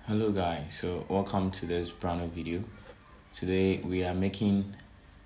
Hello guys, so welcome to this brand new video. Today we are making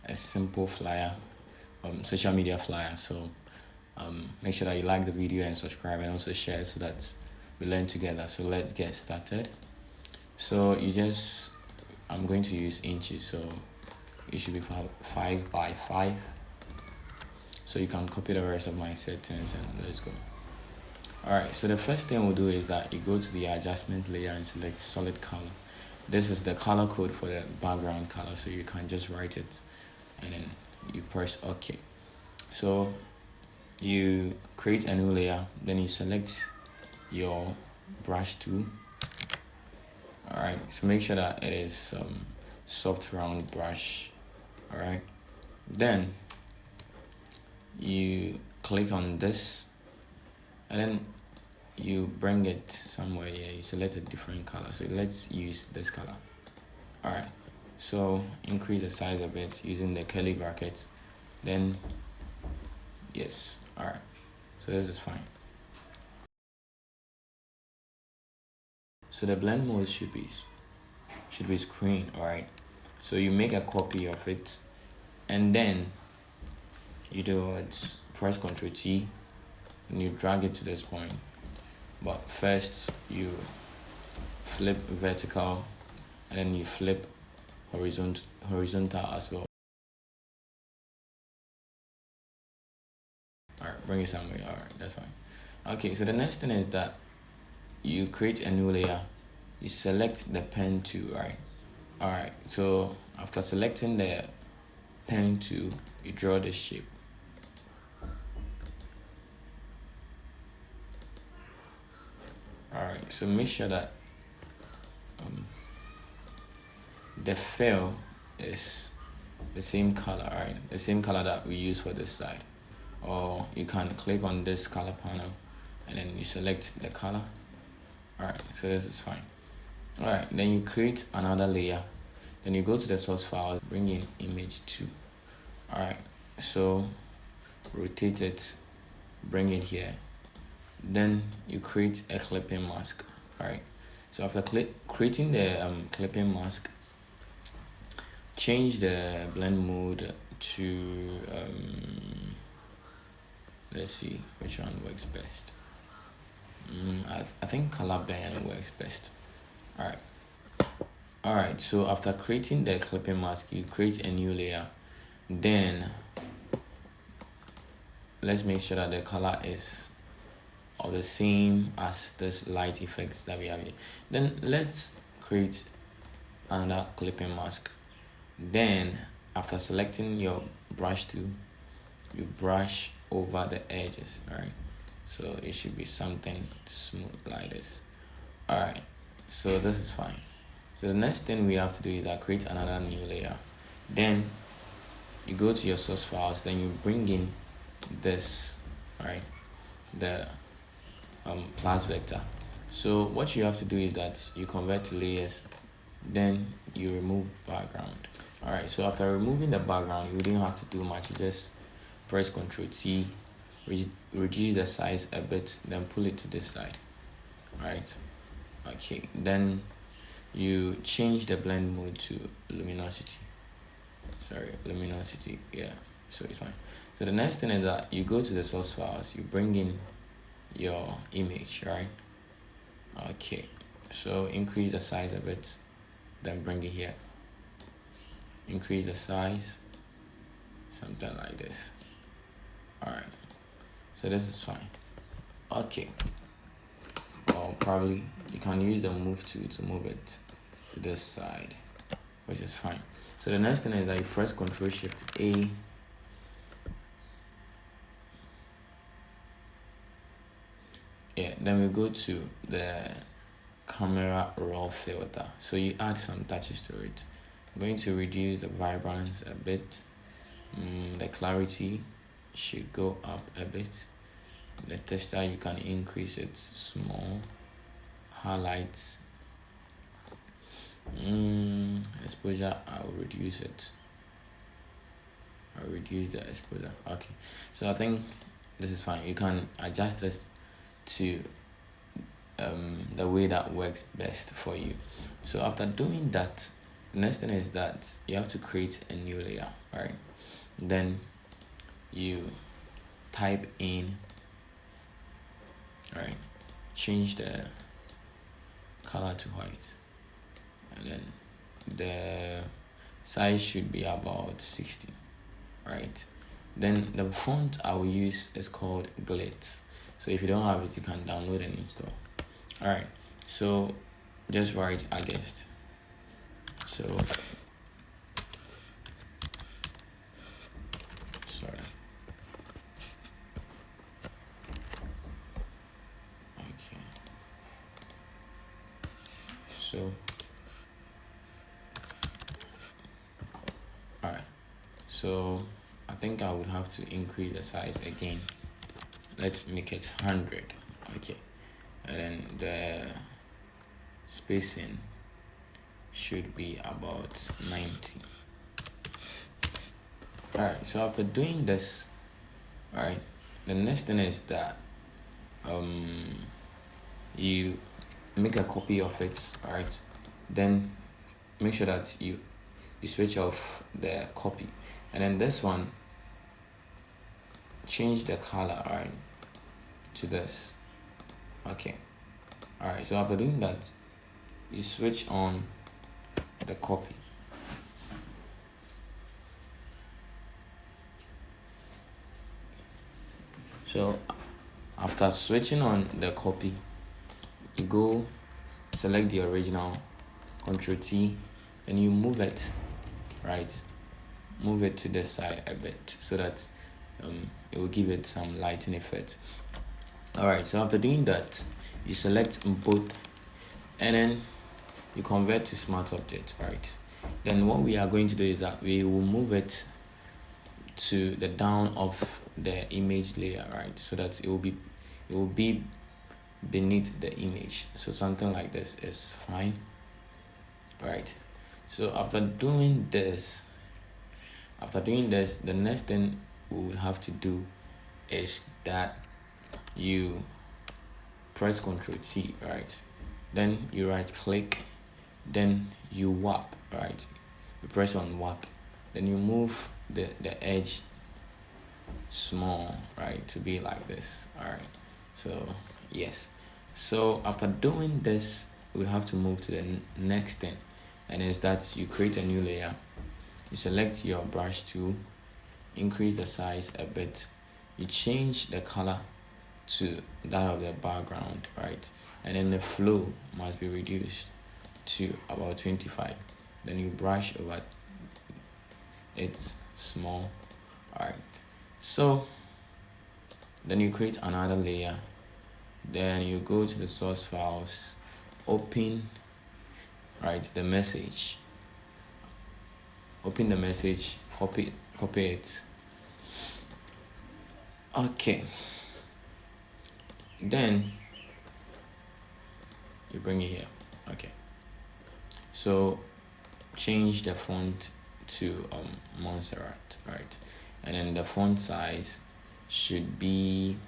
a simple flyer, social media flyer. So make sure that you like the video and subscribe and also share so that we learn together. So let's get started. So I'm going to use inches, so it should be 5 by 5. So you can copy the rest of my settings and let's go. Alright, so the first thing we'll do is that you go to the adjustment layer and select solid color. This is the color code for the background color, so you can just write it and then you press OK. So you create a new layer, then you select your brush tool. Alright, so make sure that it is soft round brush. Alright, then you click on this and then you bring it somewhere here. You select a different color, so let's use this color. Alright, so increase the size a bit using the curly brackets, then yes. Alright, so this is fine. So the blend mode should be screen. Alright, so you make a copy of it and then you press Ctrl T and you drag it to this point. But first you flip vertical and then you flip horizontal as well. Alright, bring it somewhere. Alright, that's fine. Okay, so the next thing is that you create a new layer. You select the pen tool, right? Alright, so after selecting the pen tool, you draw the shape. Alright, so make sure that the fill is the same color, right? The same color that we use for this side. Or you can click on this color panel and then you select the color. Alright, so this is fine. Alright, then you create another layer. Then you go to the source files, bring in image 2. Alright, so rotate it, bring it here. Then you create a clipping mask. Alright, so after creating the clipping mask, change the blend mode to let's see which one works best. I think color band works best. Alright, so after creating the clipping mask, you create a new layer. Then let's make sure that the color is of the same as this light effects that we have here. Then let's create another clipping mask. Then after selecting your brush tool, you brush over the edges. Alright, so it should be something smooth like this. Alright, so this is fine. So the next thing we have to do is that create another new layer. Then you go to your source files, then you bring in this, right, the plus vector. So what you have to do is that you convert to layers, then you remove background. Alright, so after removing the background, you didn't have to do much. You just press Ctrl T, reduce the size a bit, then pull it to this side. Alright, okay, then you change the blend mode to luminosity. Yeah, so it's fine. So the next thing is that you go to the source files, you bring in your image, right? Okay, so increase the size a bit, then bring it here. Increase the size, something like this. Alright, so this is fine. Okay, or probably you can use the move tool to move it to this side, which is fine. So the next thing is that you press Ctrl Shift A. Yeah, then we go to the camera raw filter. So you add some touches to it. I'm going to reduce the vibrance a bit. The clarity should go up a bit. The texture, you can increase it small. Highlights, exposure, I'll reduce it. I'll reduce the exposure. Okay, so I think this is fine. You can adjust this to the way that works best for you. So after doing that, the next thing is that you have to create a new layer, right? Then you type in, right, change the color to white, and then the size should be about 60, right? Then the font I will use is called Glitz. So if you don't have it, you can download and install. All right, so just write August. So sorry. Okay. So all right. So I think I would have to increase the size again. Let's make it 100. Okay. And then the spacing should be about 90. All right. So after doing this, all right, the next thing is that you make a copy of it. All right. Then make sure that you switch off the copy, and then this one, change the color, all right, to this. Okay. All right, so after doing that, you switch on the copy. So after switching on the copy, you go select the original, Ctrl T, and you move it, right? Move it to the side a bit so that it will give it some lighting effect. All right, so after doing that, you select both, and then you convert to smart object, right? Then what we are going to do is that we will move it to the down of the image layer, right? So that it will be beneath the image. So something like this is fine. All right. So after doing this, the next thing we will have to do is that you press Ctrl T, right? Then you right click, then you warp, right? You press on warp, then you move the edge small, right, to be like this. All right, so yes. So after doing this, we have to move to the next thing, and is that you create a new layer. You select your brush tool, increase the size a bit, you change the color to that of the background, right? And then the flow must be reduced to about 25. Then you brush over it small. All right, so then you create another layer, then you go to the source files, open, right, the message, open the message, copy it. Okay, then you bring it here. Okay, so change the font to Montserrat, right? And then the font size should be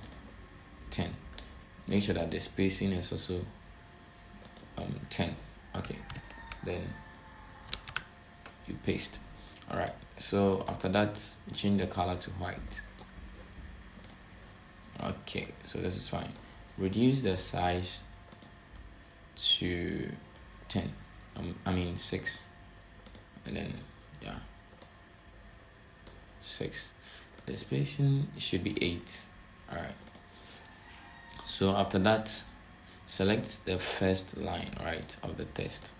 10. Make sure that the spacing is also 10. Okay, then you paste. All right, so after that, change the color to white. Okay, so this is fine. Reduce the size to 10. 6, and then 6. The spacing should be 8. All right. So after that, select the first line, right, of the text,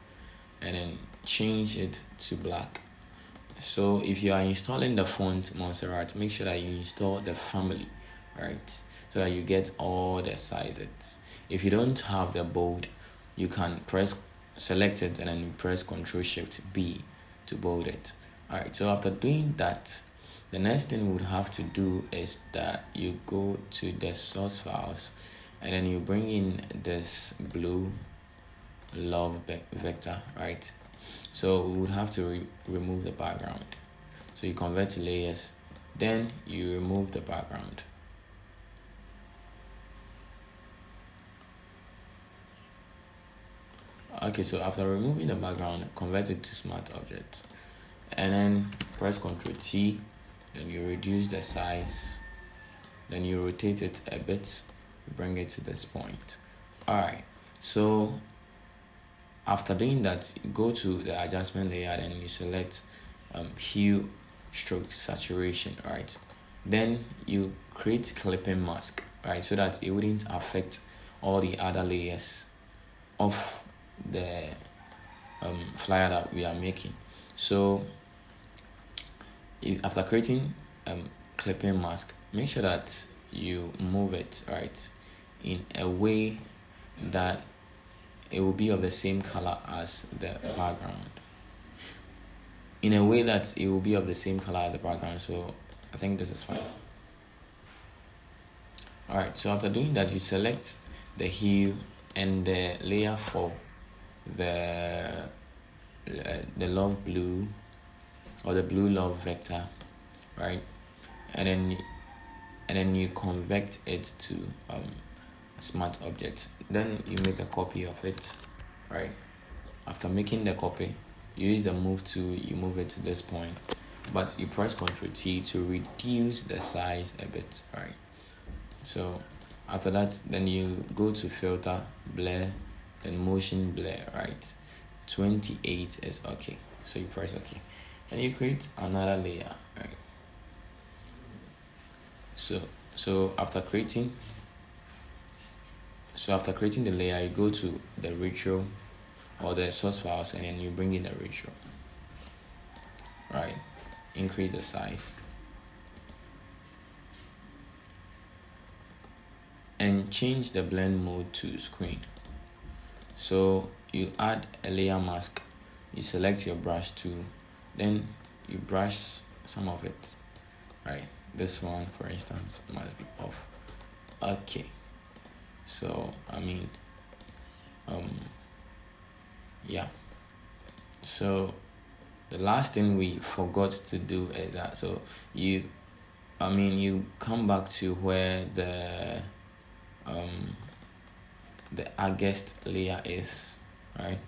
and then change it to black. So if you are installing the font Montserrat, make sure that you install the family, right, so that you get all the sizes. If you don't have the bold, you can select it and then you press Ctrl Shift B to bold it. All right, so after doing that, the next thing we would have to do is that you go to the source files, and then you bring in this blue love vector, right? So we would have to remove the background. So you convert to layers, then you remove the background. Okay, so after removing the background, convert it to smart object, and then press Ctrl T, then you reduce the size, then you rotate it a bit, bring it to this point. Alright, so after doing that, you go to the adjustment layer and you select hue, stroke, saturation. Right, then you create clipping mask, right, so that it wouldn't affect all the other layers of the flyer that we are making. So after creating clipping mask, make sure that you move it right in a way that it will be of the same color as the background. In a way that it will be of the same color as the background. So I think this is fine. Alright, so after doing that, you select the hue and the layer for the love blue or the blue love vector, right? And then you convert it to a smart object. Then you make a copy of it, right? After making the copy, you use the move tool, you move it to this point, but you press Ctrl T to reduce the size a bit, right? So after that, then you go to filter, blur, then motion blur, right? 28 is okay, so you press okay, and you create another layer, right? So after creating the layer, you go to the retro or the source files, and then you bring in the retro, right? Increase the size and change the blend mode to screen. So you add a layer mask, you select your brush tool, then you brush some of it, right? This one, for instance, must be off. Okay, so yeah, so the last thing we forgot to do is that, so you come back to where the August layer is, right?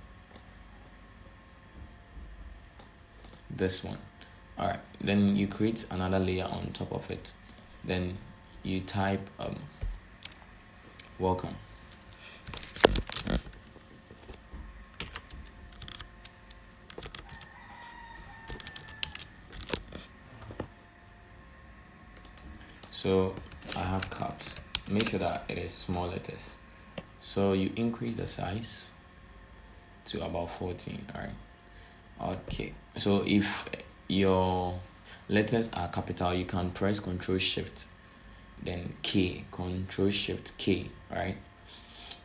This one. Alright, then you create another layer on top of it, then you type welcome. So I have caps, make sure that it is small letters, so you increase the size to about 14. All right, okay, so if your letters are capital, you can press Ctrl Shift then K, Ctrl Shift K, right?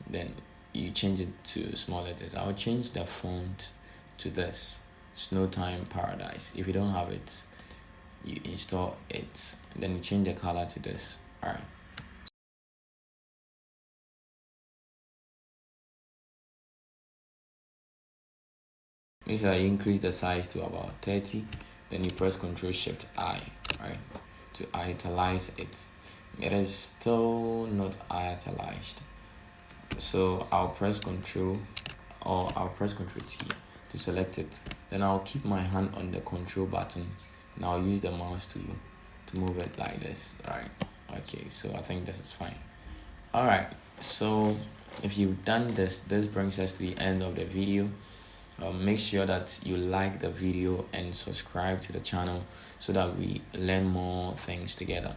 Then you change it to small letters. I'll change the font to this, Snow Time Paradise. If you don't have it, you install it, then you change the color to this. All right, make sure you increase the size to about 30, then you press Ctrl Shift I, right, to italize it. It is still not italized, so I'll press Ctrl T to select it. Then I'll keep my hand on the Control button and I'll use the mouse to move it like this. All right, okay, so I think this is fine. All right, so if you've done this brings us to the end of the video. Make sure that you like the video and subscribe to the channel so that we learn more things together.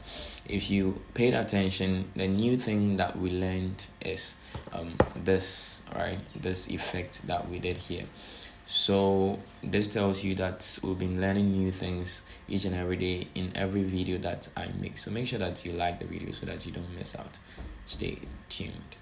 If you paid attention, the new thing that we learned is this, right? This effect that we did here. So this tells you that we've been learning new things each and every day in every video that I make. So make sure that you like the video so that you don't miss out. Stay tuned.